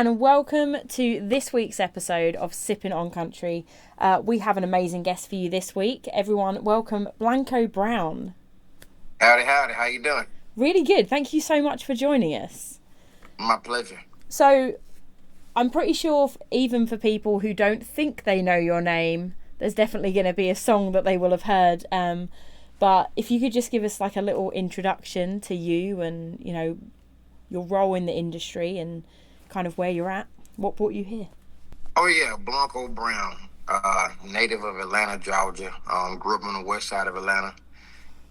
and welcome to this week's episode of Sippin On Country. We have an amazing guest for you this week. Everyone, welcome Blanco Brown. Howdy, howdy. How you doing? Really good. Thank you so much for joining us. My pleasure. So, I'm pretty sure even for people who don't think they know your name, there's definitely going to be a song that they will have heard. But if you could just give us like a little introduction to you and, you know, your role in the industry and kind of where you're at, what brought you here? Oh, yeah. Blanco Brown, native of Atlanta, Georgia. Grew up on the west side of Atlanta.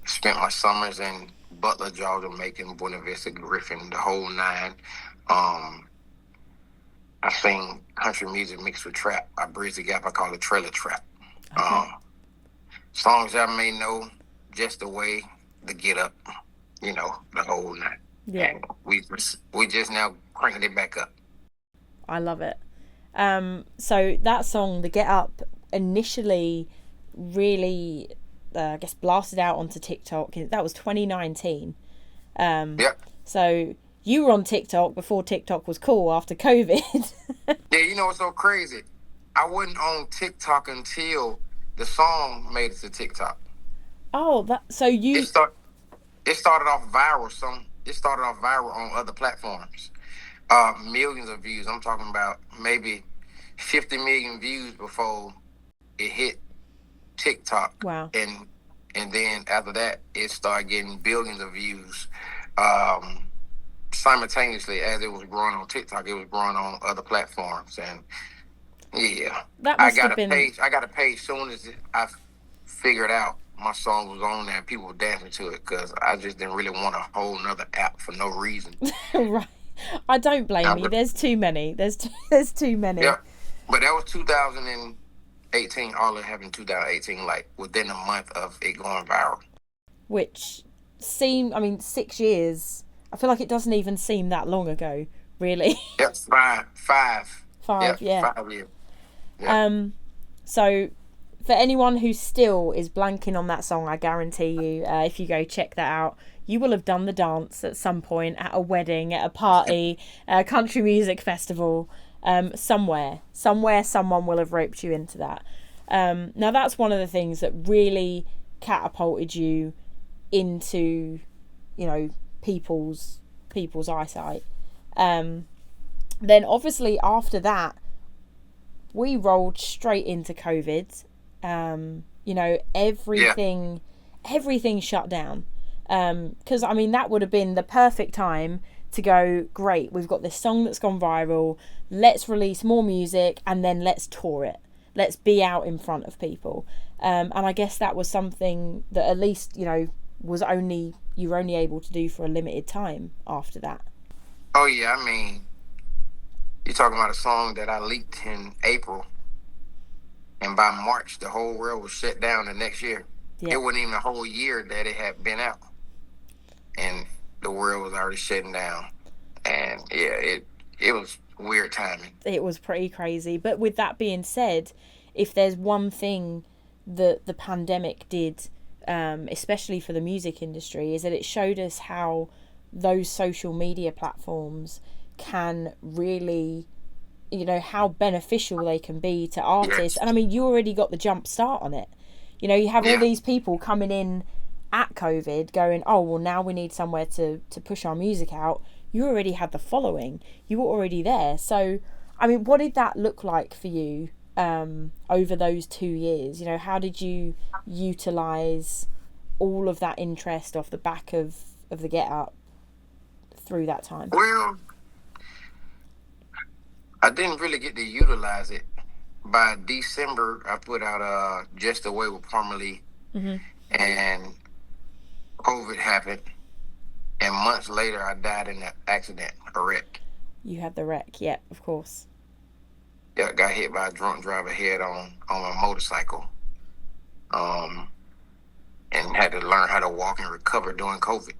Spent my summers in Butler, Georgia, Macon, Buena Vista, Griffin, the whole nine. I sing country music mixed with trap. I bridge the gap. I call it trailer trap. Okay. Songs I may know, Just the Way, the Get Up, you know, the whole nine. Yeah. And we just now cranking it back up. I love it. So that song, the Get Up, initially really, I guess, blasted out onto TikTok. That was 2019. Yep. So you were on TikTok before TikTok was cool after COVID. Yeah, you know what's so crazy? I wasn't on TikTok until the song made it to TikTok. Oh, so you... It started off viral. It started off viral on other platforms. Millions of views. I'm talking about maybe 50 million views before it hit TikTok. Wow. And then after that, it started getting billions of views. Simultaneously, as it was growing on TikTok, it was growing on other platforms. And yeah, I got a page soon as I figured out my song was on there and people were dancing to it because I just didn't really want a whole nother app for no reason. Right. I don't blame you. There's too many. There's too many. Yeah. But that was 2018. All it happened in 2018, like within a month of it going viral. Which 6 years. I feel like it doesn't even seem that long ago, really. Yep, five. Yeah. 5 years. Yeah. So for anyone who still is blanking on that song, I guarantee you, if you go check that out, you will have done the dance at some point, at a wedding, at a party, a country music festival, somewhere someone will have roped you into that. Now that's one of the things that really catapulted you into, you know, people's eyesight. Then obviously after that, we rolled straight into COVID. You know, everything shut down. Because I mean, that would have been the perfect time to go, great, we've got this song that's gone viral, let's release more music and then let's tour it. Let's be out in front of people. And I guess that was something that at least, you know, you were only able to do for a limited time after that. Oh yeah, I mean, you're talking about a song that I leaked in April, and by March the whole world was shut down the next year. Yeah. It wasn't even a whole year that it had been out, and the world was already shutting down. And yeah, it was weird timing. It was pretty crazy. But with that being said, if there's one thing that the pandemic did, especially for the music industry, is that it showed us how those social media platforms can really, you know, how beneficial they can be to artists. Yes. And I mean, you already got the jump start on it. You know, you have all these people coming in at COVID going, oh, well, now we need somewhere to push our music out. You already had the following. You were already there. So, I mean, what did that look like for you over those 2 years? You know, how did you utilise all of that interest off the back of the Get Up through that time? Well, I didn't really get to utilize it. By December, I put out Just the Way with Parmalee, and COVID happened. And months later, I died in an accident, a wreck. You had the wreck, yeah, of course. Yeah, got hit by a drunk driver head on my motorcycle. And had to learn how to walk and recover during COVID.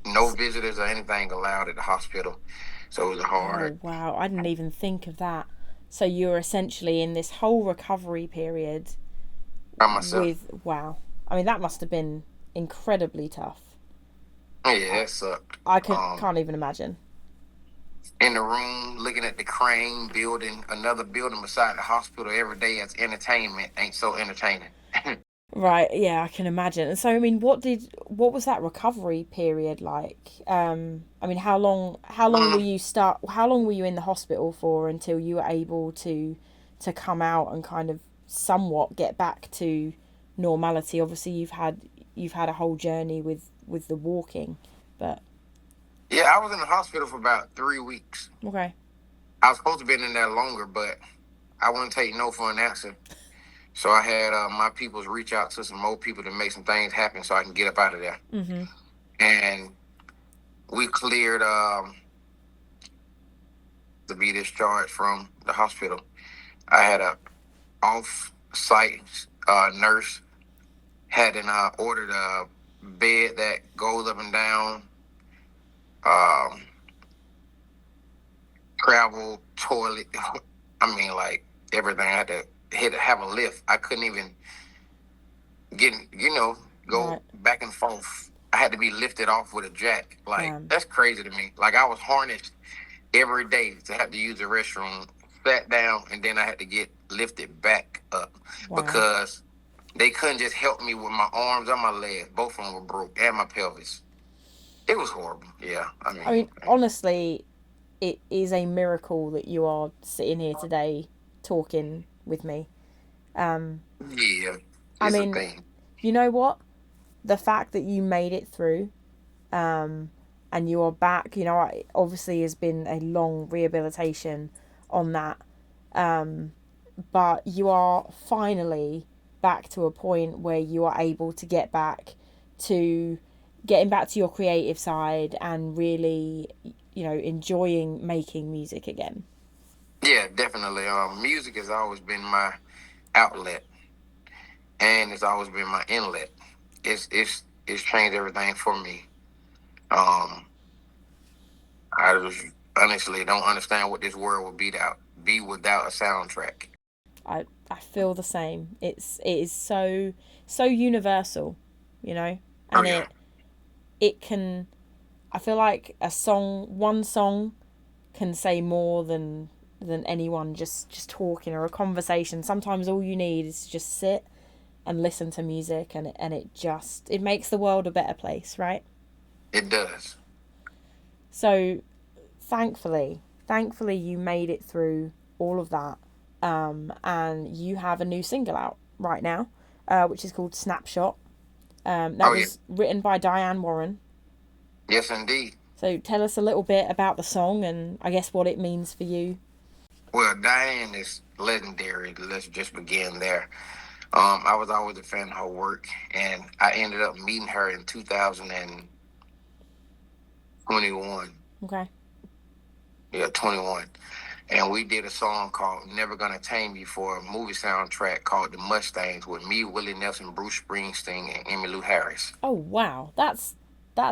No visitors or anything allowed at the hospital. So it was hard. Oh, wow. I didn't even think of that. So you were essentially in this whole recovery period By myself. Wow. I mean, that must have been incredibly tough. Yeah, that sucked. I can't even imagine. in the room looking at the crane building another building beside the hospital every day as entertainment ain't so entertaining. Right, yeah, I can imagine. And so, I mean, what was that recovery period like? I mean, Mm, how long were you in the hospital for until you were able to come out and kind of somewhat get back to normality? Obviously, you've had a whole journey with the walking, but yeah, I was in the hospital for about 3 weeks. okay. I was supposed to be in there longer, but I wouldn't take no for an answer. So I had my peoples reach out to some more people to make some things happen so I can get up out of there. Mhm. And we cleared to be discharged from the hospital. I had a off-site nurse had ordered a bed that goes up and down, um, travel, toilet. I mean, like everything. I had to have a lift. I couldn't even get, go Right. back and forth. I had to be lifted off with a jack. Like, Damn. that's crazy to me. Like, I was harnessed every day to have to use the restroom, sat down, and then I had to get lifted back up Wow. because they couldn't just help me with my arms and my legs. Both of them were broke, and my pelvis. It was horrible. Yeah, I I mean, mean, honestly, it is a miracle that you are sitting here today talking with me. Um, yeah, I it's a mean, thing. you know what? The fact that you made it through, um, and you are back, obviously has been a long rehabilitation on that. Um, but you are finally back to a point where you are able to get back to getting back to your creative side and really, enjoying making music again. Yeah, definitely. Music has always been my outlet, and it's always been my inlet. It's changed everything for me. Um, I just honestly don't understand what this world would be without a soundtrack. I feel the same. It is so universal, you know, Oh and yeah, it can. I feel like one song can say more than anyone just talking or a conversation. Sometimes all you need is to just sit and listen to music, and it makes the world a better place, right? it does. So thankfully you made it through all of that, and you have a new single out right now, which is called Snapshot. That Oh yeah, was written by Diane Warren. yes indeed. So tell us a little bit about the song and I guess what it means for you. Well, Diane is legendary. Let's just begin there. I was always a fan of her work, and I ended up meeting her in 2021. Okay. Yeah, 21. And we did a song called Never Gonna Tame You for a movie soundtrack called The Mustangs with me, Willie Nelson, Bruce Springsteen, and Emmylou Harris. Oh wow, that's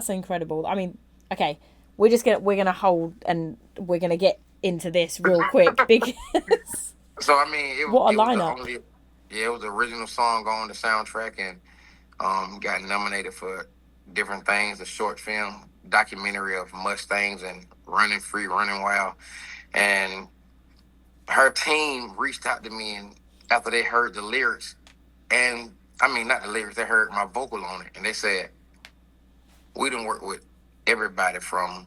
incredible. I mean, okay, we're gonna hold and we're gonna get into this real quick because So I mean, what a it was the lineup. only, yeah, it was the original song on the soundtrack, and got nominated for different things. A short film documentary of Mustangs and running free, running wild, and her team reached out to me and after they heard the lyrics, and I mean not the lyrics, they heard my vocal on it, and they said we didn't work with everybody from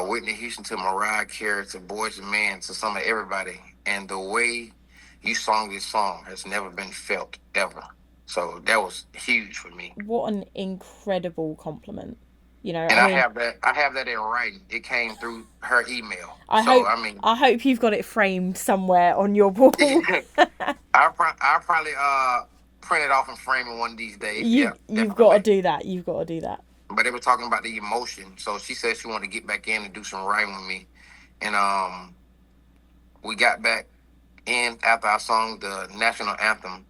Whitney Houston to Mariah Carey to Boys and Men to some of everybody. And the way you sung this song has never been felt ever. So that was huge for me. What an incredible compliment. And I mean, I have that in writing. It came through her email. I So hope I mean, I hope you've got it framed somewhere on your wall. I'll probably print it off and frame it one of these days. Yeah, You've got to definitely. do that. You've got to do that. But they were talking about the emotion. So she said she wanted to get back in and do some writing with me. And we got back in after I sung the national anthem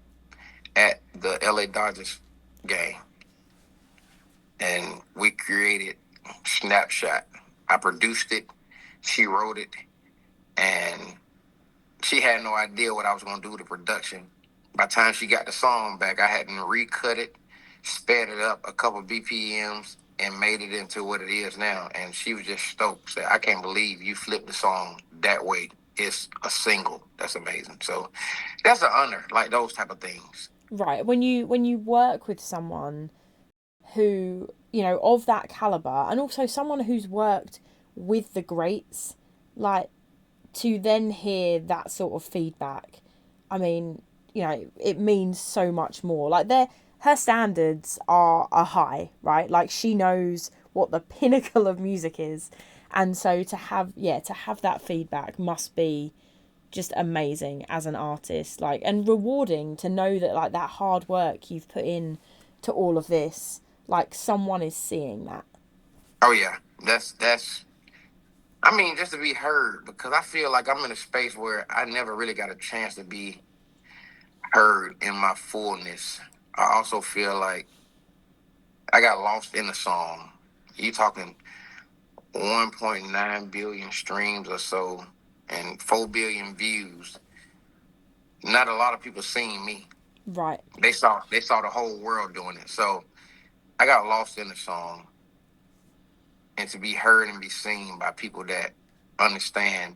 at the LA Dodgers game. And we created Snapshot. I produced it, she wrote it, and she had no idea what I was going to do with the production. By the time she got the song back, I hadn't recut it, sped it up a couple BPMs, and made it into what it is now. And she was just stoked. Said, I can't believe you flipped the song that way. It's a single. That's amazing. So that's an honor, like those type of things. Right. When you work with someone who, you know, of that caliber, and also someone who's worked with the greats, like, to then hear that sort of feedback, I mean, you know, it means so much more. Like, her standards are high, right? Like, she knows what the pinnacle of music is, and so to have that feedback must be just amazing as an artist, like, and rewarding to know that, like, that hard work you've put in to all of this, like, someone is seeing that. Oh yeah, that's. I mean, just to be heard, because I feel like I'm in a space where I never really got a chance to be heard in my fullness. I also feel like I got lost in the song. You talking 1.9 billion streams or so and 4 billion views. Not a lot of people seen me. Right. They saw the whole world doing it. So I got lost in the song. And to be heard and be seen by people that understand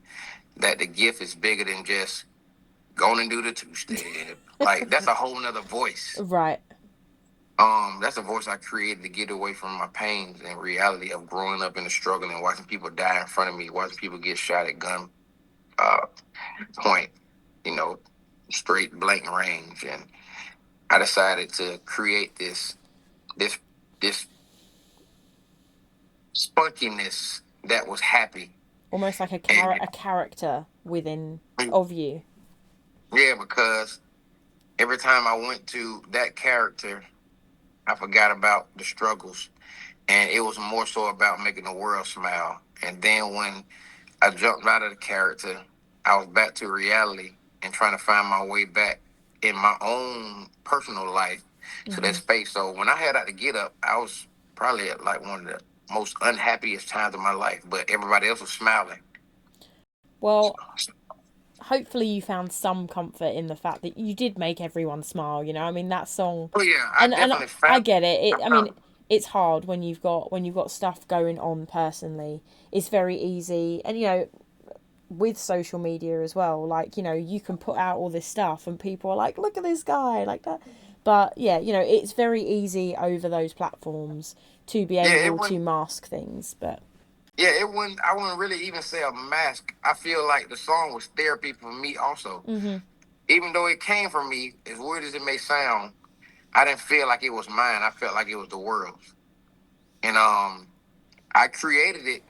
that the gift is bigger than just going and do the two-step. Like, that's a whole nother voice. Right. That's a voice I created to get away from my pains and reality of growing up in the struggle and watching people die in front of me, watching people get shot at gun point, you know, straight blank range. And I decided to create this spunkiness that was happy. Almost like a character within of you. Yeah, because every time I went to that character, I forgot about the struggles. And it was more so about making the world smile. And then when I jumped out of the character, I was back to reality and trying to find my way back in my own personal life to that space. So when I had out to Get Up, I was probably at like one of the most unhappiest times of my life, but everybody else was smiling. Well, hopefully you found some comfort in the fact that you did make everyone smile, you know? I mean, that song. Oh yeah, I get it. I mean, it's hard when you've got stuff going on personally. It's very easy, and you know, with social media as well, like, you know, you can put out all this stuff and people are like, look at this guy, like that. But yeah, you know, it's very easy over those platforms to be able to mask things. But yeah, I wouldn't really even say a mask. I feel like the song was therapy for me also. Even though it came from me, as weird as it may sound, I didn't feel like it was mine. I felt like it was the world's. And I created it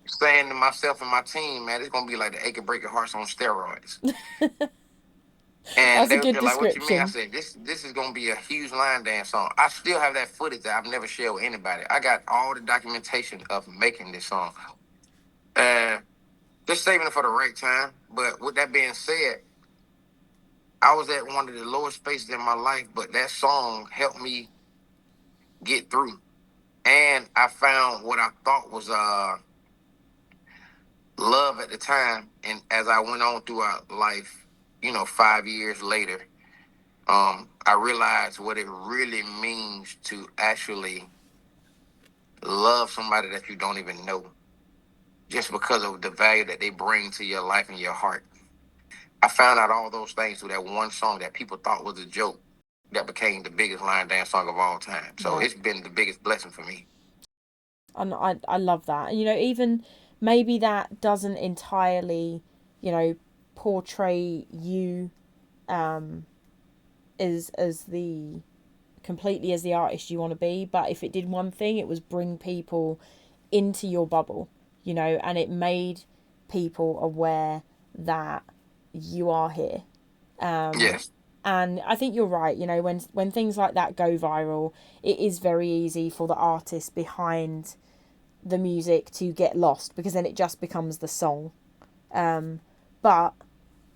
saying to myself and my team, man, it's gonna be like the Ache and Break Your Hearts on steroids. And that's a good description. Like, what you mean? I said, this is gonna be a huge line dance song. I still have that footage that I've never shared with anybody. I got all the documentation of making this song. Just saving it for the right time. But with that being said, I was at one of the lowest spaces in my life, but that song helped me get through. And I found what I thought was love at the time. And as I went on throughout life, you know, 5 years later, I realized what it really means to actually love somebody that you don't even know, just because of the value that they bring to your life and your heart. I found out all those things through that one song that people thought was a joke that became the biggest line dance song of all time. So It's been the biggest blessing for me. And I love that. And, you know, even maybe that doesn't entirely, you know, portray you as the completely as the artist you want to be, but if it did one thing, it was bring people into your bubble, you know, and it made people aware that you are here. Yes. And I think you're right, you know, when things like that go viral, it is very easy for the artist behind the music to get lost, because then it just becomes the song. But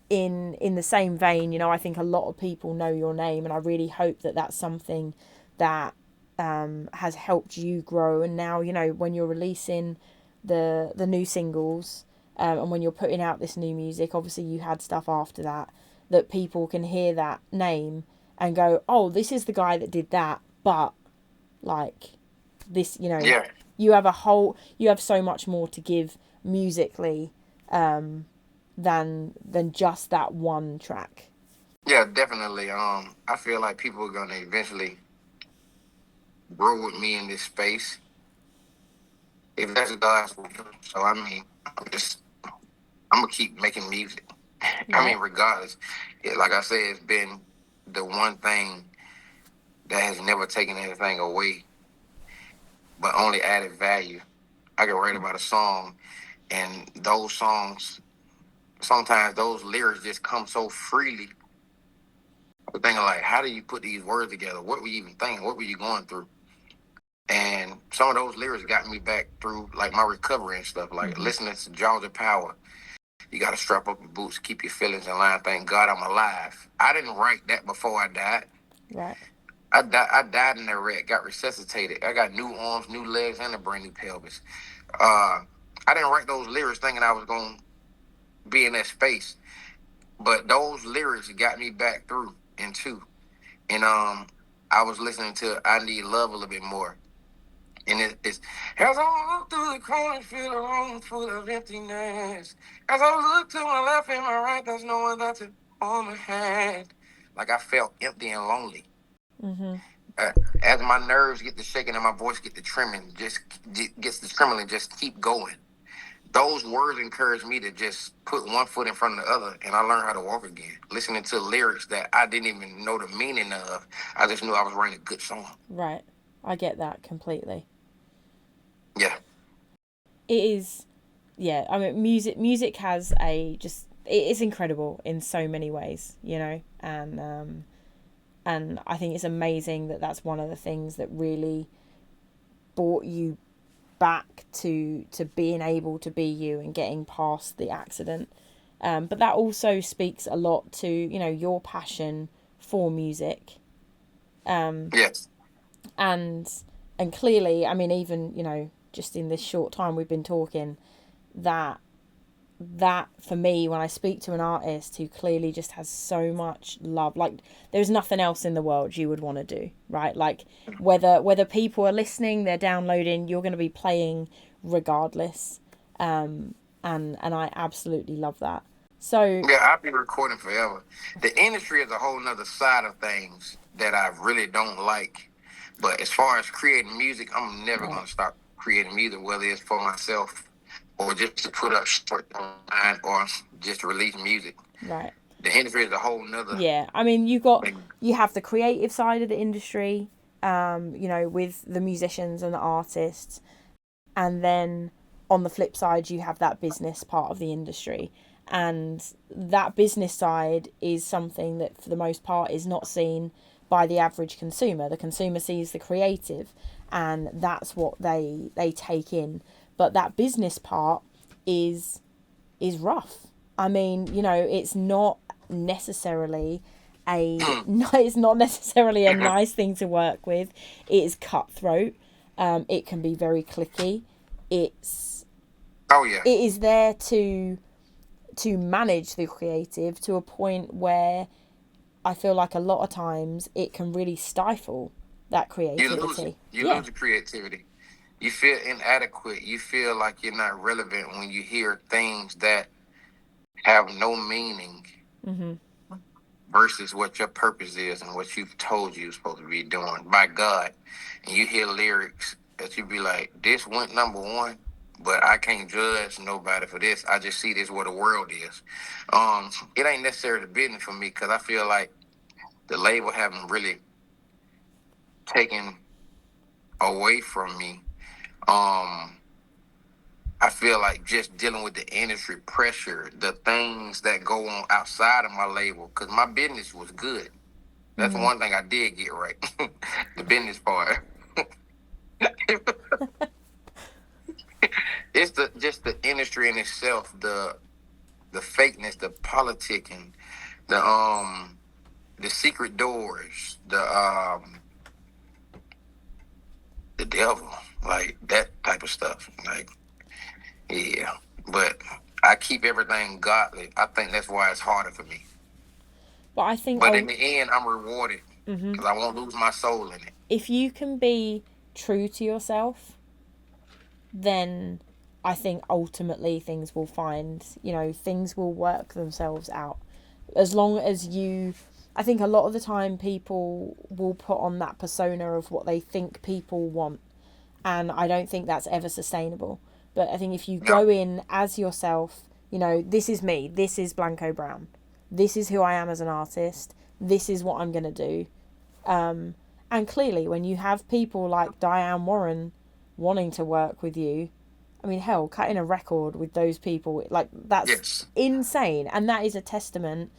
in the same vein, you know, I think a lot of people know your name, and I really hope that that's something that has helped you grow. And now, you know, when you're releasing the new singles, and when you're putting out this new music, obviously you had stuff after that people can hear that name and go, oh, this is the guy that did that, but like this, Yeah. you have so much more to give musically than just that one track. Yeah, definitely. I feel like people are gonna eventually grow with me in this space if that's God's will. So I mean, I'm gonna keep making music. I mean, regardless, like I said, it's been the one thing that has never taken anything away, but only added value. I can write about a song, and those songs, sometimes those lyrics just come so freely. I'm thinking like, how do you put these words together? What were you even thinking? What were you going through? And some of those lyrics got me back through like my recovery and stuff. Like listening to Jaws of Power. You got to strap up your boots, keep your feelings in line. Thank God I'm alive. I didn't write that before I died. Right. I died in that wreck, got resuscitated. I got new arms, new legs, and a brand new pelvis. I didn't write those lyrics thinking I was going to be in that space. But those lyrics got me back through into. And I was listening to I Need Love a little bit more. And it's as I look through the corners, feel a room full of emptiness. As I look to my left and my right, there's no one that's on my hand. Like I felt empty and lonely. As my nerves get to shaking and my voice get to trembling, gets to trembling, just keep going. Those words encouraged me to just put one foot in front of the other, and I learned how to walk again. Listening to lyrics that I didn't even know the meaning of, I just knew I was writing a good song. Right. I get that completely. Yeah. It is, yeah. I mean, music has it is incredible in so many ways, and I think it's amazing that that's one of the things that really brought you back to being able to be you and getting past the accident. But that also speaks a lot to, your passion for music. Yes. And clearly, I mean, even, just in this short time we've been talking, that for me, when I speak to an artist who clearly just has so much love, like there's nothing else in the world you would want to do, right? Like whether people are listening, they're downloading, you're going to be playing regardless. And I absolutely love that. So yeah, I'll be recording forever. The industry is a whole nother side of things that I really don't like. But as far as creating music, I'm never going to stop creating music, whether it's for myself or just to put up short online or just to release music. Right. The industry is a whole nother. Yeah, I mean, you have the creative side of the industry, with the musicians and the artists, and then on the flip side, you have that business part of the industry, and that business side is something that, for the most part, is not seen by the average consumer. The consumer sees the creative, and that's what they take in. But that business part is rough. I mean, it's not necessarily it's not necessarily a nice thing to work with. It is cutthroat. It can be very cliquey. It is there to manage the creative to a point where I feel like a lot of times it can really stifle that creativity. You lose the creativity. You feel inadequate. You feel like you're not relevant when you hear things that have no meaning versus what your purpose is and what you've told you're supposed to be doing by God. And you hear lyrics that you be like, this went number one, but I can't judge nobody for this. I just see this where the world is. It ain't necessarily the business for me because I feel like the label haven't really taken away from me. I feel like just dealing with the industry pressure, the things that go on outside of my label, because my business was good. That's one thing I did get right. The business part. It's just the industry in itself, the fakeness, the politicking, the secret doors, the devil, like that type of stuff. Like, yeah. But I keep everything godly. I think that's why it's harder for me. But I think in the end, I'm rewarded because I won't lose my soul in it. If you can be true to yourself, then I think ultimately things will things will work themselves out. As long as I think a lot of the time people will put on that persona of what they think people want, and I don't think that's ever sustainable. But I think if you go in as yourself, this is me, this is Blanco Brown, this is who I am as an artist, this is what I'm going to do. And clearly, when you have people like Diane Warren wanting to work with you, I mean, hell, cutting a record with those people, like, that's insane. And that is a testament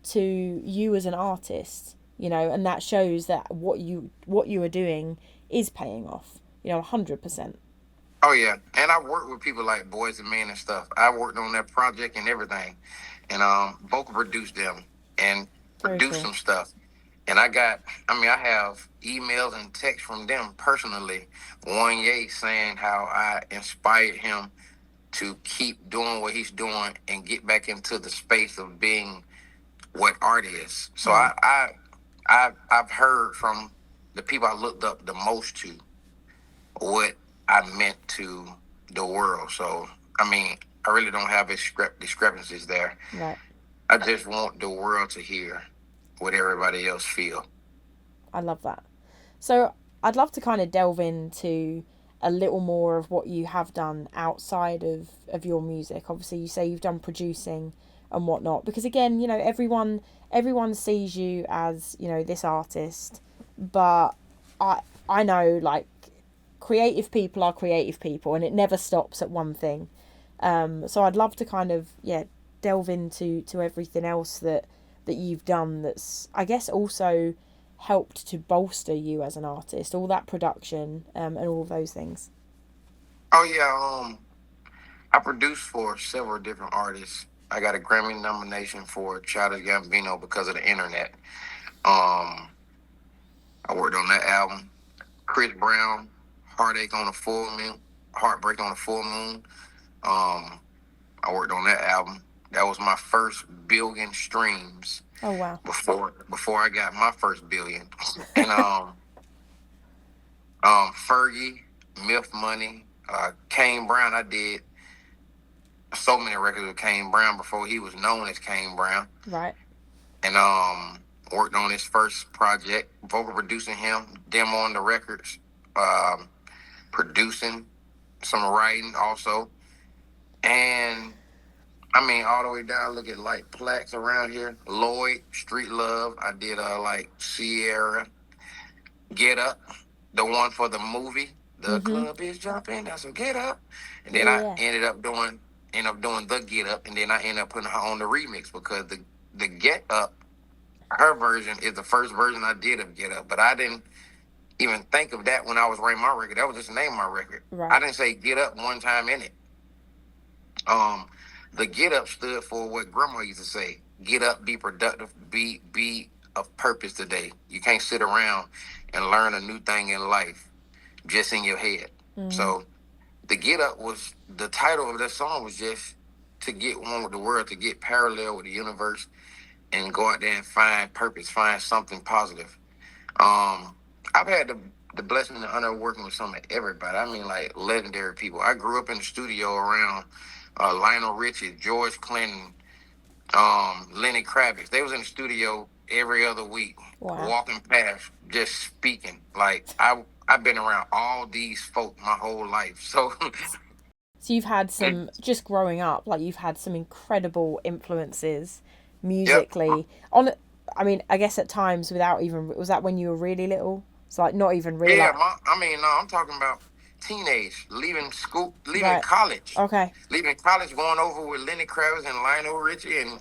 to you as an artist, and that shows that what you are doing is paying off, 100%. Oh, yeah. And I worked with people like Boys and Men and stuff. I worked on that project and everything. And vocal produced them and produced some stuff. And I have emails and texts from them personally. Wanye saying how I inspired him to keep doing what he's doing and get back into the space of being what art is. So I've heard from the people I looked up the most to what I meant to the world. So, I really don't have discrepancies there. Right. I just want the world to hear what everybody else feel. I love that. So I'd love to kind of delve into a little more of what you have done outside of your music. Obviously, you say you've done producing and whatnot, because again, everyone sees you as, this artist, but I know, like, creative people are creative people, and it never stops at one thing. So I'd love to kind of delve into everything else that you've done that's, I guess, also helped to bolster you as an artist, all that production, and all of those things. Oh yeah, I produced for several different artists. I got a Grammy nomination for Childish Gambino because of the internet. I worked on that album. Chris Brown, Heartbreak on the Full Moon. I worked on that album. That was my first billion streams. Oh wow! Before I got my first billion, and Fergie, Myth Money, Kane Brown. I did so many records with Kane Brown before he was known as Kane Brown. Right. And worked on his first project, vocal producing him, demoing the records, producing some writing also, and all the way down, look at like plaques around here. Lloyd, Street Love. I did like Sierra, Get Up, the one for the movie. The club is jumping. That's a Get Up. And then I ended up doing the Get Up, and then I ended up putting her on the remix because the Get Up, her version is the first version I did of Get Up, but I didn't even think of that when I was writing my record. That was just the name of my record. Right. I didn't say Get Up one time in it. The Get Up stood for what Grandma used to say: get up, be productive, be of purpose today. You can't sit around and learn a new thing in life just in your head. So the Get Up was, the title of that song was just to get one with the world, to get parallel with the universe and go out there and find purpose, find something positive. I've had the blessing and honor of working with some of everybody. Like legendary people. I grew up in the studio around Lionel Richie, George Clinton, Lenny Kravitz. They was in the studio every other week, walking past, just speaking. Like I've been around all these folk my whole life. So you've had some, just growing up, like you've had some incredible influences musically. Yep. I guess at times without even, was that when you were really little? It's like not even really. Yeah, no, I'm talking about teenage, leaving school, leaving college. Okay. Leaving college, going over with Lenny Kravitz and Lionel Richie and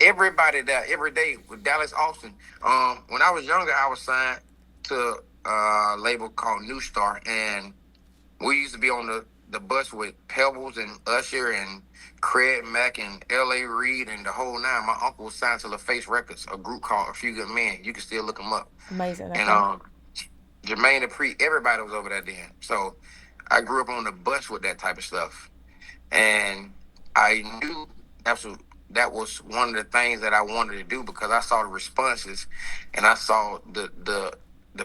everybody there every day with Dallas Austin. When I was younger, I was signed to a label called New Star, and we used to be on the bus with Pebbles and Usher and Craig Mack and L.A. Reid and the whole nine. My uncle was signed to LaFace Records, a group called A Few Good Men. You can still look them up. Amazing. Okay. And Jermaine Dupri, everybody was over there then. So I grew up on the bus with that type of stuff. And I knew that was one of the things that I wanted to do because I saw the responses and I saw the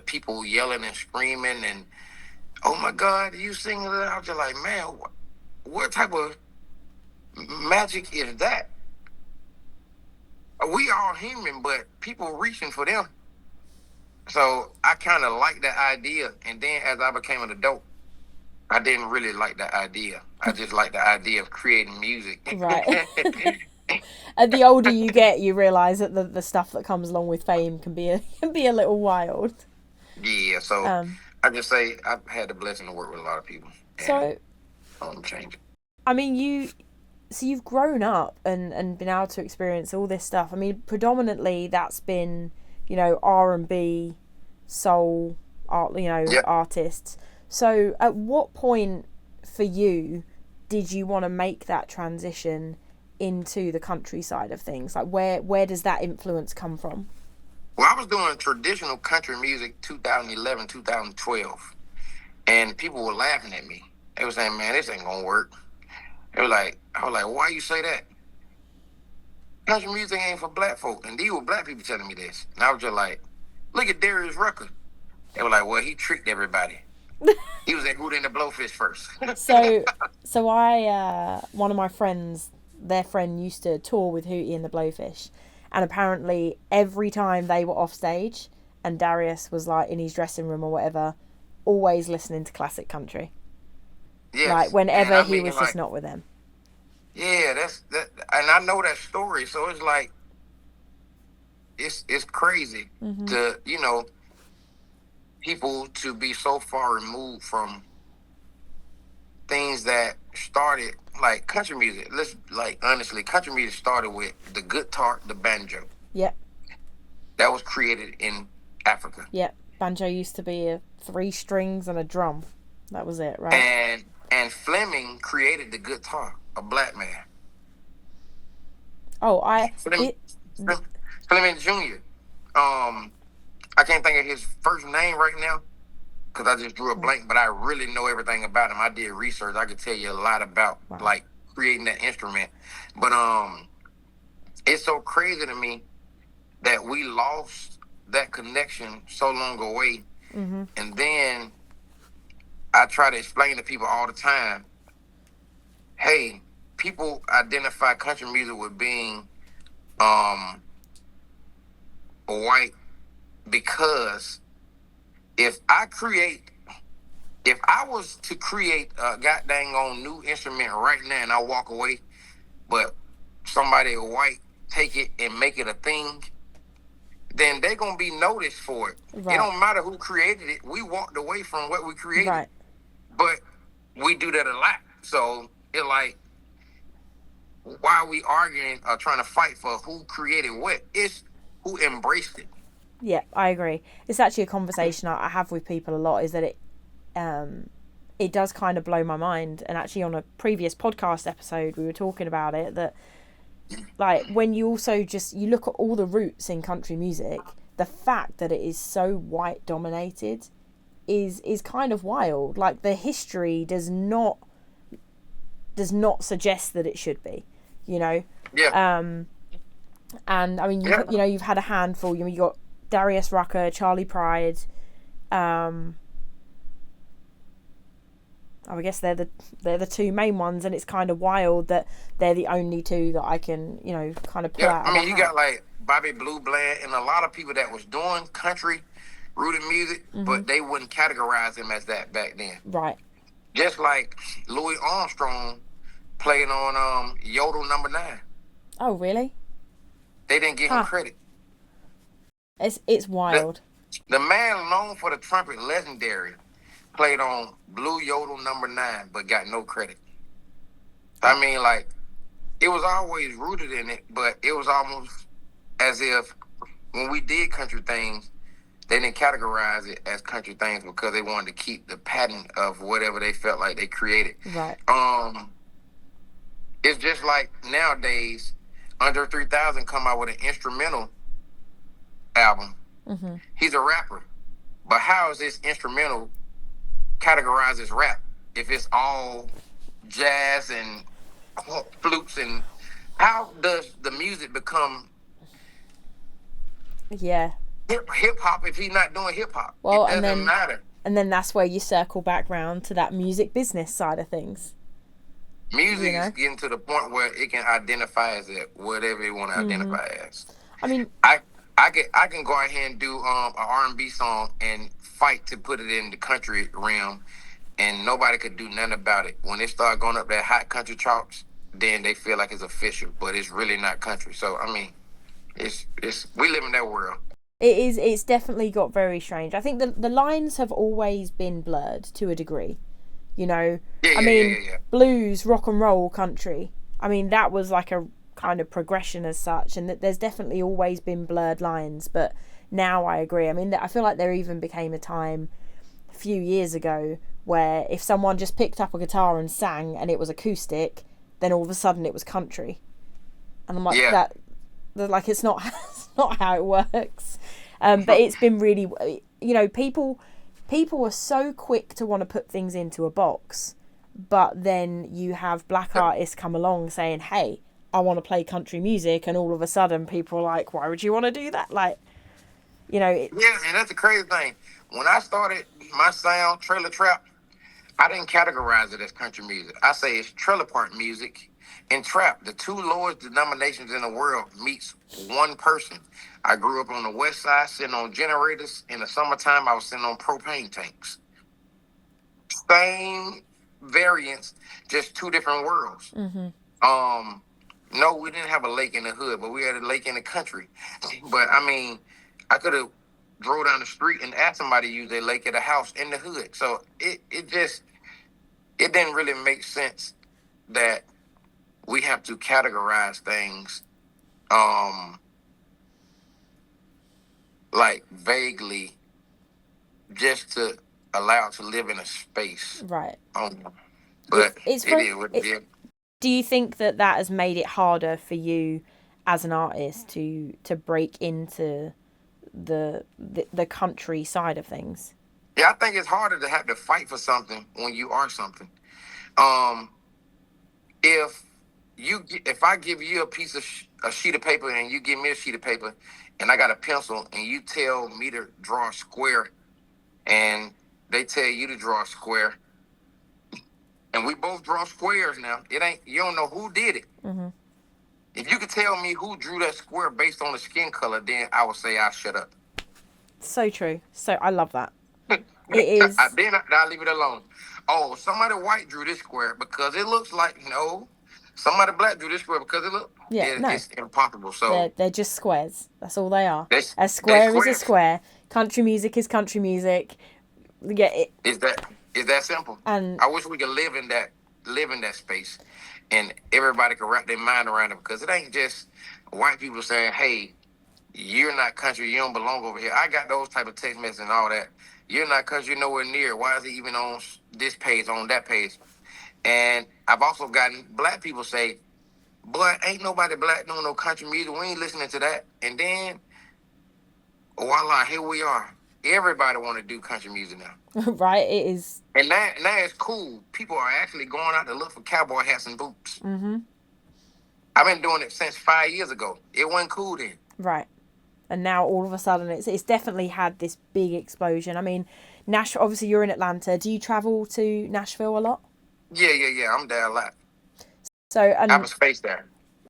people yelling and screaming and oh my God, you singing that? I was just like, man, what type of magic is that? We all human, but people reaching for them. So I kind of like that idea. And then as I became an adult, I didn't really like that idea. I just like the idea of creating music. Right. And the older you get, you realise that the stuff that comes along with fame can be a little wild. Yeah, so I just say I've had the blessing to work with a lot of people. So change it. I mean, you've grown up and been able to experience all this stuff. I mean, predominantly that's been, you know, R&B, soul, art, you know, artists. So at what point for you did you want to make that transition into the country side of things? Like where does that influence come from? Well, I was doing traditional country music 2011, 2012, and people were laughing at me. They were saying, man, this ain't gonna work. They were like, I was like, why you say that? Country music ain't for black folk. And these were black people telling me this. And I was just like, look at Darius Rucker. They were like, well, he tricked everybody. He was at Hootie and the Blowfish first. So I one of my friends, their friend used to tour with Hootie and the Blowfish, and apparently every time they were off stage and Darius was like in his dressing room or whatever, always listening to classic country. Yes. Like whenever he was just not with them. Yeah, that's that, and I know that story. So it's like, it's crazy to, you know, people to be so far removed from things that started, like country music. Let's, like, honestly, country music started with the guitar, the banjo. Yep. That was created in Africa. Yep. Banjo used to be 3 strings and a drum. That was it, right? And Fleming created the guitar, a black man. Oh, Fleming Jr. I can't think of his first name right now because I just drew a blank, but I really know everything about him. I did research. I could tell you a lot about like creating that instrument. But it's so crazy to me that we lost that connection so long away. And then I try to explain to people all the time, hey, people identify country music with being white because if I was to create a goddamn on new instrument right now and I walk away, but somebody white take it and make it a thing, then they're going to be noticed for it. Right. It don't matter who created it. We walked away from what we created. Right. But we do that a lot. So it's like, why are we arguing or trying to fight for who created what? It's who embraced it. Yeah, I agree. It's actually a conversation I have with people a lot, is that it does kind of blow my mind. And actually on a previous podcast episode, we were talking about it, that like when you also just, you look at all the roots in country music, the fact that it is so white dominated is kind of wild. Like the history does not suggest that it should be, you know. Yeah. And I mean, you know, you've had a handful. You got Darius Rucker, Charlie Pride. I guess they're the 2 main ones, and it's kind of wild that they're the only 2 that I can, you know, kind of pull out. I mean, you got like Bobby Blue Bland and a lot of people that was doing country rooted music, but they wouldn't categorize them as that back then. Right. Just like Louis Armstrong played on Yodel Number 9. Oh, really? They didn't give him credit. It's wild. The man known for the trumpet, legendary, played on Blue Yodel Number 9, but got no credit. I mean, like, it was always rooted in it, but it was almost as if when we did country things, they didn't categorize it as country things because they wanted to keep the pattern of whatever they felt like they created. Right. It's just like nowadays, Under 3000 come out with an instrumental album. He's a rapper, but how is this instrumental categorized as rap if it's all jazz and flutes? And how does the music become hip hop if he's not doing hip hop? Well, it doesn't matter. And then that's where you circle back round to that music business side of things. Music is getting to the point where it can identify as whatever it want to identify as. I mean, I can go ahead and do an R&B song and fight to put it in the country realm, and nobody could do nothing about it. When it start going up that hot country charts, then they feel like it's official, but it's really not country. So I mean, it's we live in that world. It's definitely got very strange. I think the lines have always been blurred to a degree. You know, blues, rock and roll, country. I mean, that was like a kind of progression as such, and that there's definitely always been blurred lines. But now I agree. I mean, I feel like there even became a time a few years ago where if someone just picked up a guitar and sang and it was acoustic, then all of a sudden it was country. And I'm like, like it's not how it works. But it's been really, you know, people are so quick to want to put things into a box, but then you have black artists come along saying, hey, I want to play country music, and all of a sudden people are like, why would you want to do that? Like, you know. Yeah, and that's the crazy thing. When I started my sound, trailer trap, I didn't categorize it as country music. I say it's trailer park music and trap. The two lowest denominations in the world meets one person. I grew up on the west side sitting on generators. In the summertime, I was sitting on propane tanks. Same variants, just two different worlds. No, we didn't have a lake in the hood, but we had a lake in the country. But I mean, I could have drove down the street and asked somebody to use their lake at a house in the hood. So it didn't really make sense that we have to categorize things like vaguely just to allow it to live in a space. Right. But it is what it is. Do you think that has made it harder for you as an artist to break into the country side of things? Yeah, I think it's harder to have to fight for something when you are something. If I give you a sheet of paper and you give me a sheet of paper and I got a pencil and you tell me to draw a square and they tell you to draw a square and we both draw squares now, you don't know who did it. Mm-hmm. If you could tell me who drew that square based on the skin color, then I would say I'll shut up. So true. So I love that. It is. Then I'll leave it alone. Oh, somebody white drew this square because it looks like, no. Somebody black drew this square because it looks. Yeah, no. It's impossible. So they're just squares. That's all they are. A square is a square. Country music is country music. Yeah. It's that simple. And I wish we could live in that space, and everybody could wrap their mind around it, because it ain't just white people saying, "Hey, you're not country. You don't belong over here." I got those type of text messages and all that. You're not country. You're nowhere near. Why is it even on this page, on that page? And I've also gotten black people say, "Boy, ain't nobody black doing no country music. We ain't listening to that." And then, voila, here we are. Everybody want to do country music now. Right, it is. And now it's cool. People are actually going out to look for cowboy hats and boots. Mm-hmm. I've been doing it since 5 years ago. It wasn't cool then. Right. And now all of a sudden it's definitely had this big explosion. I mean, Nashville, obviously you're in Atlanta. Do you travel to Nashville a lot? Yeah. I'm there a lot. So I have a space there.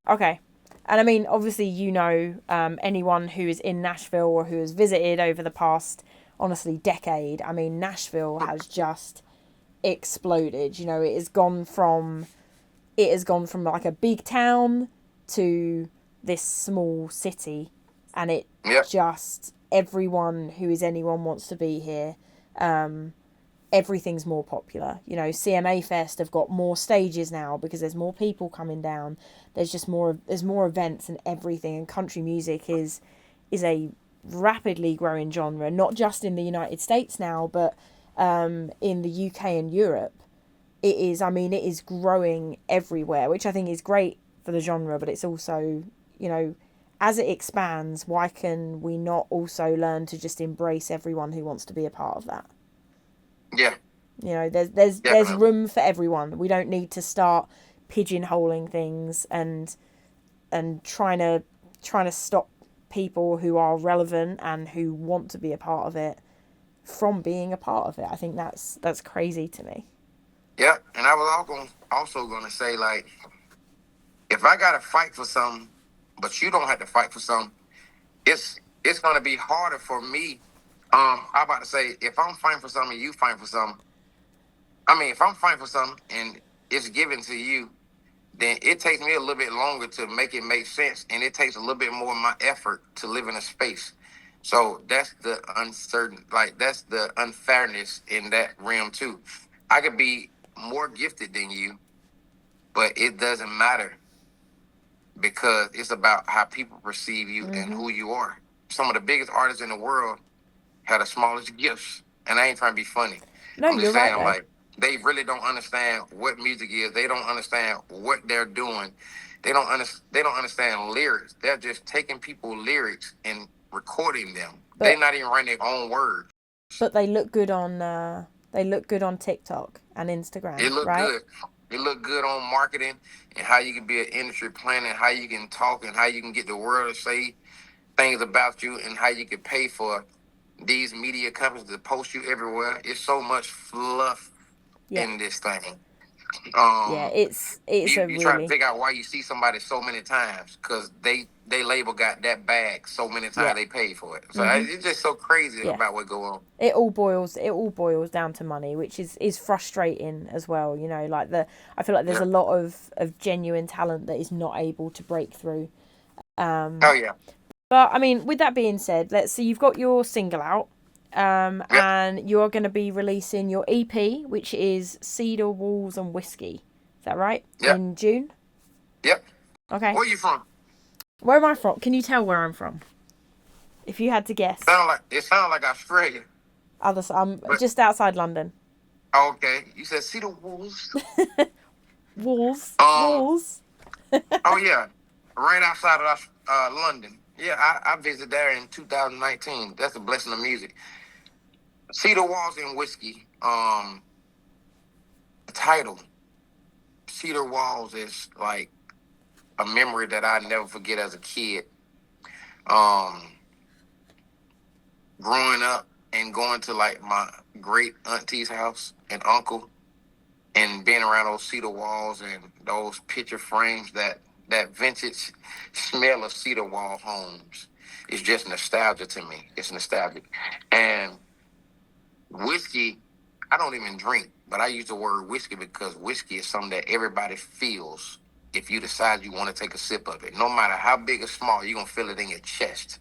Okay. And I mean, obviously, you know, anyone who is in Nashville or who has visited over the past, honestly, decade, I mean, Nashville has just exploded. You know, it has gone from like a big town to this small city, and it just, everyone who is anyone wants to be here. Everything's more popular. You know, CMA Fest have got more stages now because there's more people coming down. There's more events and everything. And country music is a rapidly growing genre, not just in the United States now, but in the UK and Europe. It is growing everywhere, which I think is great for the genre, but it's also, you know, as it expands, why can we not also learn to just embrace everyone who wants to be a part of that? Yeah. You know, there's room for everyone. We don't need to start pigeonholing things and trying to stop people who are relevant and who want to be a part of it. from being a part of it. I think that's crazy to me. Yeah, and I was also gonna say, like, if I gotta fight for something, but you don't have to fight for something, it's gonna be harder for me. I'm about to say, if I'm fighting for something, you fighting for something. I mean, if I'm fighting for something and it's given to you, then it takes me a little bit longer to make it make sense, and it takes a little bit more of my effort to live in a space. So that's the that's the unfairness in that realm too. I could be more gifted than you, but it doesn't matter because it's about how people perceive you and who you are. Some of the biggest artists in the world have the smallest gifts, and I ain't trying to be funny. No, I'm you're just right saying, though. like, they really don't understand what music is. They don't understand what they're doing. They don't understand lyrics. They're just taking people's lyrics and recording them. They're But not even writing their own words. but they look good on TikTok and It Instagram, look right? good. It look good on marketing and how you can be an industry planner, how you can talk and how you can get the world to say things about you and how you can pay for these media companies to post you everywhere. It's so much fluff Yeah. in this thing. Yeah, Um, it's a you try to really, figure out why you see somebody so many times because they label got that bag so many yeah. times they paid for it. So it's just so crazy Yeah. about what go on. It all boils down to money, which is frustrating as well. You know, like I feel like there's Yeah. a lot of genuine talent that is not able to break through. Oh yeah. But I mean, with that being said, let's see. You've got your single out, Yep. and you're going to be releasing your EP, which is Cedar Walls and Whiskey. Is that right? Yep. In June. Yep. Okay. Where you from? Where am I from? Can you tell where I'm from? If you had to guess. It sound like Australia. I'm But just outside London. okay, you said Cedar Wolves. Walls. Um. Walls. Oh yeah, right outside of London. Yeah, I visited there in 2019. That's a blessing of music. Cedar Walls and Whiskey. The title Cedar Walls is like a memory that I never forget as a kid. Um, Growing up and going to like my great auntie's house and uncle, and being around those cedar walls and those picture frames, that vintage smell of cedar wall homes is just nostalgia to me. It's nostalgic. And whiskey, I don't even drink, but I use the word whiskey because whiskey is something that everybody feels if you decide you want to take a sip of it. No matter how big or small, you're going to feel it in your chest.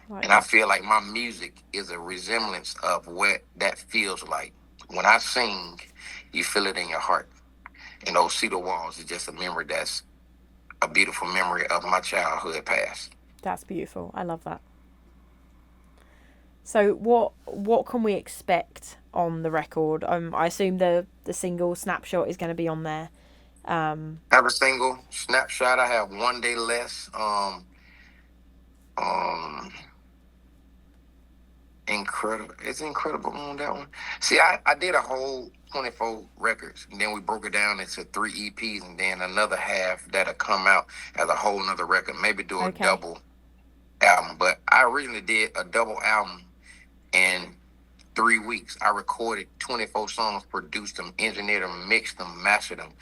Like And I that. feel like my music is a resemblance of what that feels like. When I sing, you feel it in your heart. And those cedar walls is just a memory that's a beautiful memory of my childhood past. That's beautiful. I love that. So what can we expect on the record? I assume the single Snapshot is going to be on there. I have a single Snapshot. I have One Day Less. Um, Incredible. It's incredible on that one. See, I did a whole 24 records, and then we broke it down into 3 EPs, and then another half that'll come out as a whole nother record. Maybe do a double album. But I originally did a double album in 3 weeks. I recorded 24 songs, produced them, engineered them, mixed them, mastered them,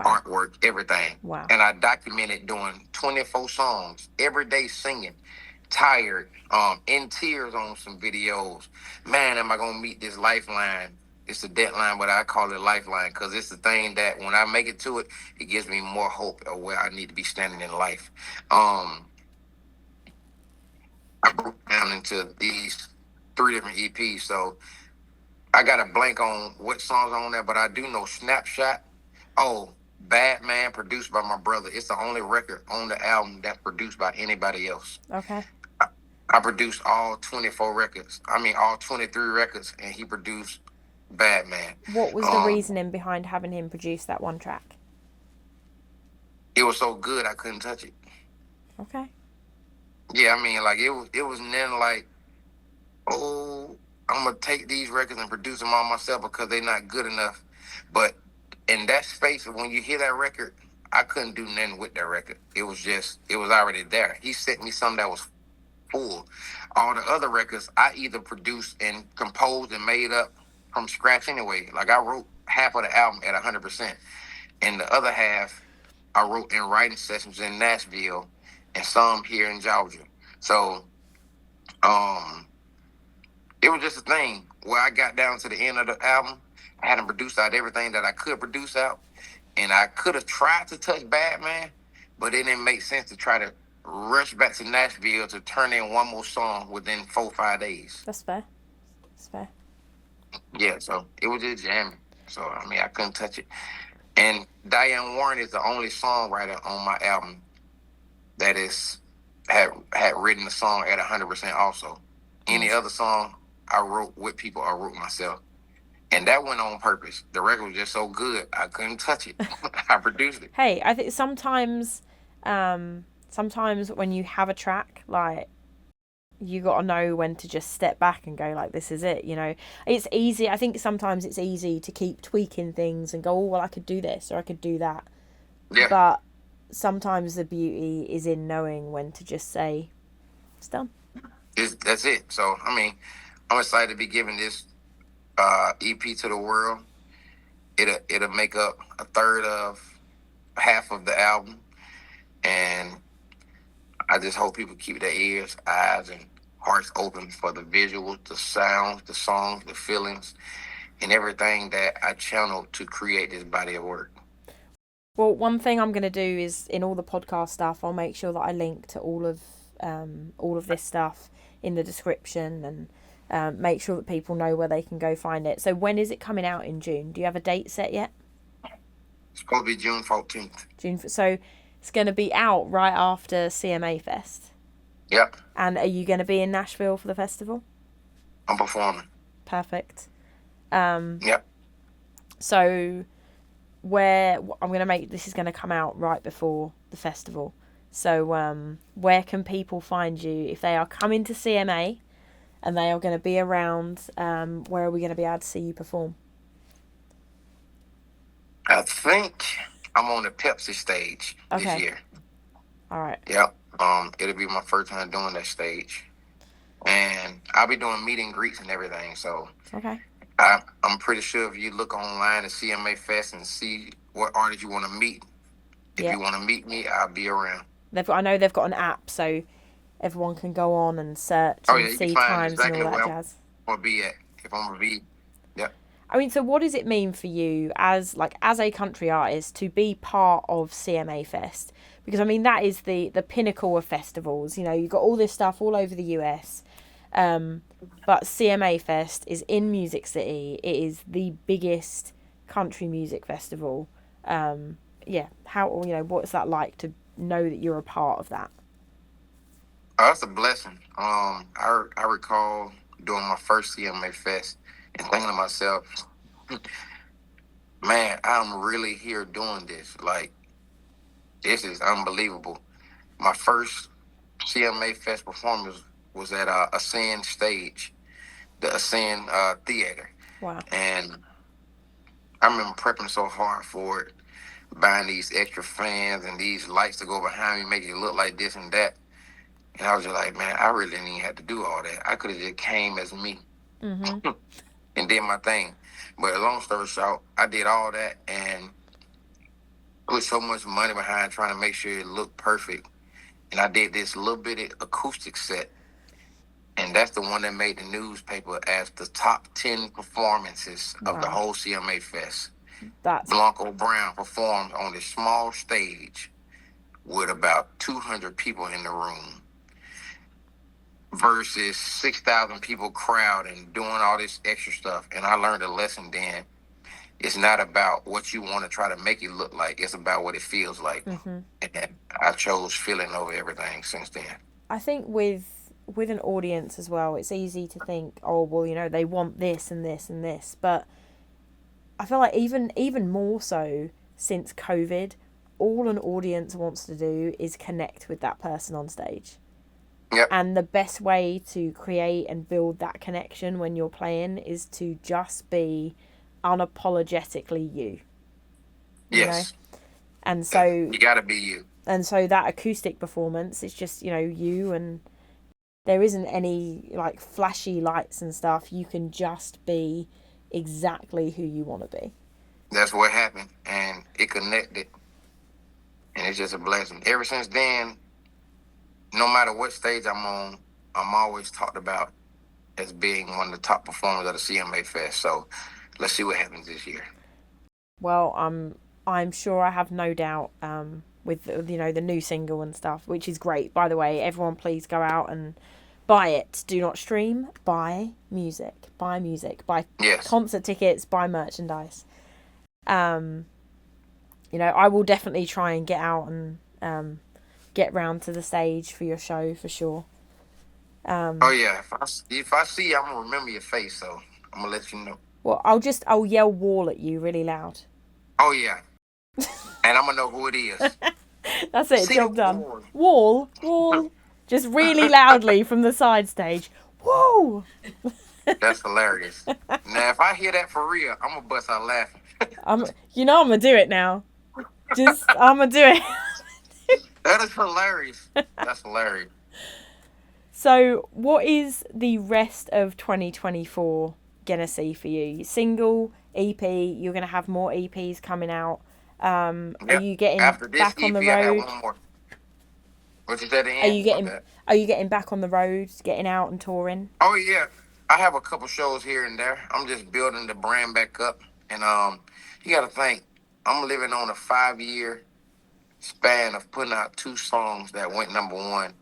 artwork, everything. Wow. And I documented doing 24 songs every day singing. Tired, in tears on some videos. Man, am I gonna meet this lifeline? It's a deadline, but I call it lifeline because it's the thing that when I make it to it, it gives me more hope of where I need to be standing in life. I broke down into these 3 different EPs, so I got a blank on what songs are on there, but I do know Snapshot. Oh, Bad Man, produced by my brother. It's the only record on the album that's produced by anybody else. Okay. I produced all 24 records. I mean, all 23 records, and he produced Bad Man. What was the reasoning behind having him produce that one track? It was so good, I couldn't touch it. Okay. Yeah, I mean, like, it was then like, oh, I'm going to take these records and produce them all myself because they're not good enough. But in that space, when you hear that record, I couldn't do nothing with that record. It was already there. He sent me something that was full. All the other records, I either produced and composed and made up from scratch anyway. Like I wrote half of the album at 100%, and the other half I wrote in writing sessions in Nashville and some here in Georgia. So, it was just a thing where I got down to the end of the album. I hadn't produced out everything that I could produce out, and I could have tried to touch Batman, but it didn't make sense to try to rush back to Nashville to turn in one more song within 4 or 5 days. That's fair. That's fair. Yeah, so it was just jamming. So, I mean, I couldn't touch it. And Diane Warren is the only songwriter on my album that had written the song at 100% also. Any other song I wrote with people, I wrote myself. And that went on purpose. The record was just so good, I couldn't touch it. I produced it. Hey, I think sometimes when you have a track, like, you got to know when to just step back and go, like, this is it, you know. It's easy. I think sometimes it's easy to keep tweaking things and go, oh, well, I could do this or I could do that. Yeah. But sometimes the beauty is in knowing when to just say, it's done. That's it. So, I mean, I'm excited to be giving this EP to the world. It'll make up a third of half of the album, and I just hope people keep their ears, eyes, and hearts open for the visuals, the sounds, the songs, the feelings, and everything that I channeled to create this body of work. Well, one thing I'm going to do is in all the podcast stuff, I'll make sure that I link to all of this stuff in the description and make sure that people know where they can go find it. So when is it coming out in June? Do you have a date set yet? It's supposed to be June 14th. So it's going to be out right after CMA Fest. Yep. And are you going to be in Nashville for the festival? I'm performing. Perfect. Yep. So where I'm going to make this is going to come out right before the festival. So where can people find you if they are coming to CMA and they are going to be around? Where are we going to be able to see you perform? I think I'm on the Pepsi stage this year. All right. Yep. It'll be my first time doing that stage, and I'll be doing meet and greets and everything. So okay. I'm pretty sure if you look online at CMA Fest and see what artists you want to meet, if you want to meet me, I'll be around. I know they've got an app, so everyone can go on and search and see times exactly and all that jazz. I'll be at if I'm gonna be. Yep. I mean, so what does it mean for you as a country artist to be part of CMA Fest? Because I mean that is the pinnacle of festivals. You know, you've got all this stuff all over the US, but CMA Fest is in Music City. It is the biggest country music festival. What's that like to know that you're a part of that? That's a blessing. I recall doing my first CMA Fest and thinking to myself, man, I'm really here doing this. Like, this is unbelievable. My first CMA Fest performance was at Ascend Stage, the Ascend Theater. Wow. And I remember prepping so hard for it, buying these extra fans and these lights to go behind me, make it look like this and that. And I was just like, man, I really didn't even have to do all that. I could have just came as me and did my thing. But long story short, I did all that and put so much money behind trying to make sure it looked perfect. And I did this little bitty acoustic set. And that's the one that made the newspaper as the top 10 performances of the whole CMA Fest. Blanco Brown performed on this small stage with about 200 people in the room versus 6,000 people crowd and doing all this extra stuff. And I learned a lesson then. It's not about what you want to try to make it look like. It's about what it feels like. And I chose feeling over everything since then. I think with an audience as well, it's easy to think, oh, well, you know, they want this and this and this. But I feel like even more so since COVID, all an audience wants to do is connect with that person on stage. Yep. And the best way to create and build that connection when you're playing is to just be unapologetically you. Yes. Know? And so you gotta be you. And so that acoustic performance is just, you know, you and there isn't any like flashy lights and stuff. You can just be exactly who you want to be. That's what happened, and it connected, and it's just a blessing. Ever since then, no matter what stage I'm on, I'm always talked about as being one of the top performers of the CMA Fest. So let's see what happens this year. Well, I'm sure, I have no doubt, with the new single and stuff, which is great. By the way, everyone please go out and buy it. Do not stream. Buy music. Buy music. Buy concert tickets. Buy merchandise. I will definitely try and get out and get round to the stage for your show for sure. Oh yeah, if I see you, I'm gonna remember your face, so I'm gonna let you know. Well, I'll yell "wall" at you really loud. Oh yeah, and I'm gonna know who it is. That's it. Job done. Wall. Just really loudly from the side stage. Whoa! That's hilarious. Now, if I hear that for real, I'm gonna bust out laughing. I'm gonna do it now. I'm gonna do it. That is hilarious. That's hilarious. So, what is the rest of 2024 gonna see for you? Single, EP. You're gonna have more EPs coming out. Are you getting back on the road? I have one more. What you said? Are you getting back on the road, getting out and touring? Oh yeah, I have a couple shows here and there. I'm just building the brand back up, and you got to think I'm living on a 5-year span of putting out 2 songs that went #1,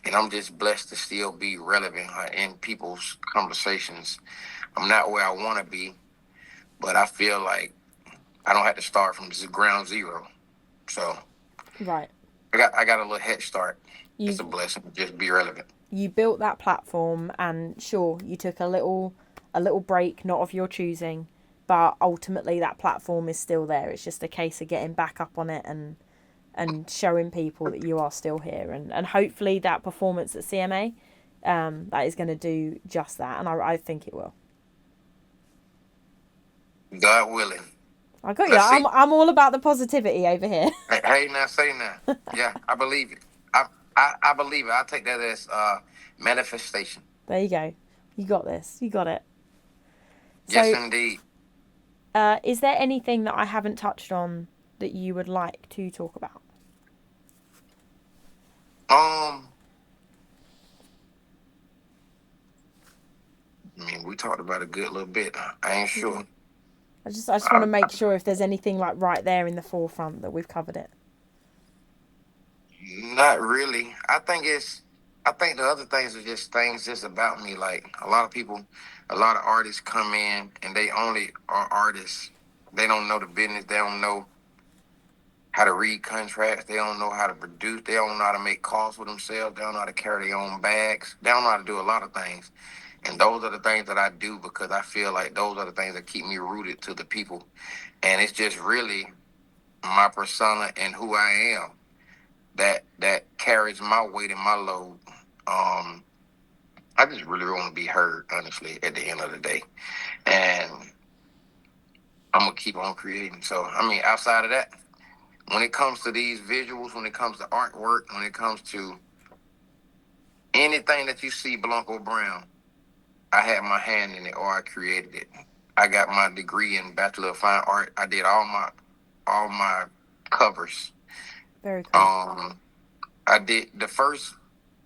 and I'm just blessed to still be relevant in people's conversations. I'm not where I want to be, but I feel like I don't have to start from ground zero. So right, I got a little head start. It's a blessing to just be relevant. You built that platform, and sure, you took a little break, not of your choosing, but ultimately that platform is still there. It's just a case of getting back up on it and showing people that you are still here, and hopefully that performance at CMA, that is going to do just that, and I think it will. God willing. I got you. I'm all about the positivity over here. Hey, now say now. Yeah, I believe it. I believe it. I take that as manifestation. There you go. You got this. You got it. Yes, indeed. Is there anything that I haven't touched on that you would like to talk about? I mean, we talked about a good little bit. I ain't sure. I just want to make sure if there's anything like right there in the forefront that we've covered it. Not really. I think the other things are just about me. Like a lot of artists come in and they only are artists. They don't know the business. They don't know how to read contracts. They don't know how to produce. They don't know how to make calls for themselves. They don't know how to carry their own bags. They don't know how to do a lot of things. And those are the things that I do because I feel like those are the things that keep me rooted to the people. And it's just really my persona and who I am that carries my weight and my load. I just really want to be heard, honestly, at the end of the day. And I'm going to keep on creating. So, I mean, outside of that, when it comes to these visuals, when it comes to artwork, when it comes to anything that you see Blanco Brown, I had my hand in it or I created it. I got my degree in Bachelor of Fine Art. I did all my covers. Very cool. I did the first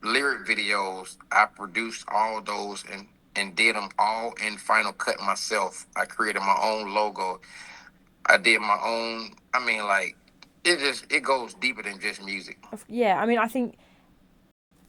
lyric videos. I produced all those and did them all in Final Cut myself. I created my own logo. I did my own. I mean, like, it goes deeper than just music. Yeah, I mean, I think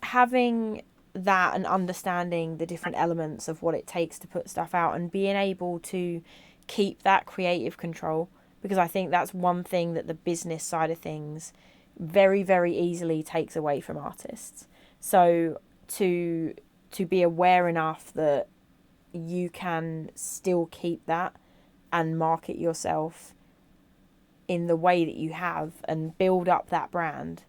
having that and understanding the different elements of what it takes to put stuff out and being able to keep that creative control, because I think that's one thing that the business side of things very, very easily takes away from artists. So to be aware enough that you can still keep that and market yourself in the way that you have and build up that brand,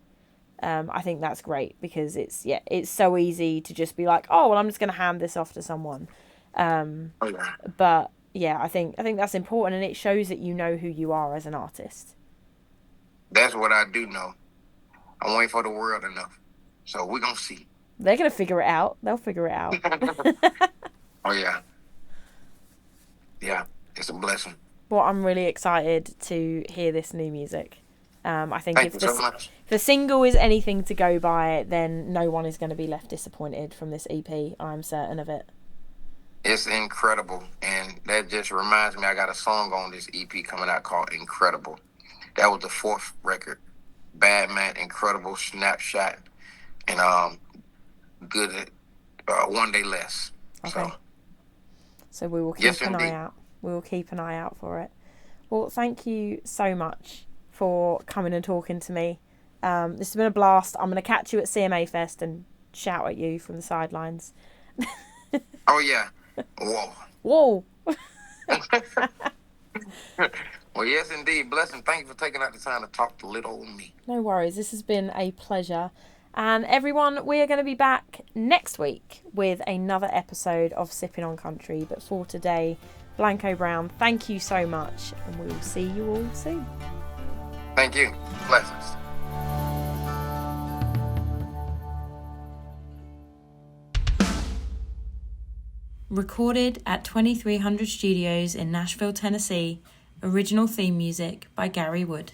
I think that's great, because it's so easy to just be like, oh, well, I'm just going to hand this off to someone. But yeah, I think that's important, and it shows that you know who you are as an artist. That's what I do know. I'm waiting for the world to know. So we're going to see. They're going to figure it out. They'll figure it out. Oh, yeah. Yeah, it's a blessing. Well, I'm really excited to hear this new music. I think Thank you so much. If the single is anything to go by, then no one is going to be left disappointed from this EP. I'm certain of it. It's incredible. And that just reminds me, I got a song on this EP coming out called Incredible. That was the 4th record. Bad Man, Incredible, Snapshot, and Good, One Day Less. Okay. So we will keep an eye out. We will keep an eye out for it. Well, thank you so much for coming and talking to me. This has been a blast. I'm going to catch you at CMA Fest and shout at you from the sidelines. Oh, yeah. Whoa. Whoa. Well, yes, indeed. Blessing. Thank you for taking out the time to talk to little old me. No worries. This has been a pleasure. And everyone, we are going to be back next week with another episode of Sippin On Country. But for today, Blanco Brown, thank you so much. And we will see you all soon. Thank you. Blessings. Recorded at 2300 Studios in Nashville, Tennessee. Original theme music by Gary Wood.